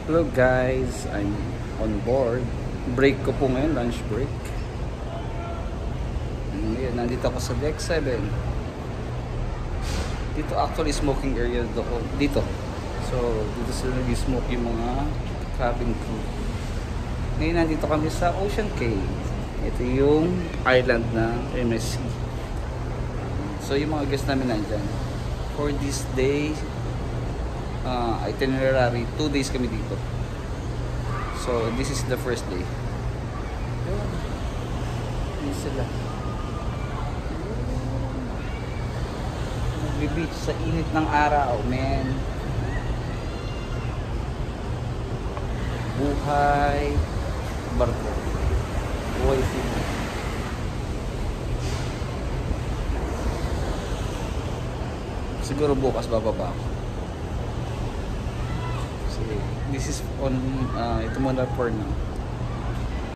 Hello guys, I'm on board. Break ko po ngayon, lunch break. Ngayon, nandito ako sa deck 7. Dito actually smoking area dito. So, dito sila nag-smoke yung mga cabin crew. Ngayon, nandito kami sa Ocean Cay. Ito yung island ng MSC. So, yung mga guests namin nandyan. For this day, itinerary, 2 days kami dito. So this is the first day. Yun sila. Nagbe-beach sa init ng araw, man. Buhay barko. Buhay city. Siguro bukas bababa ako. This is on ito muna for now.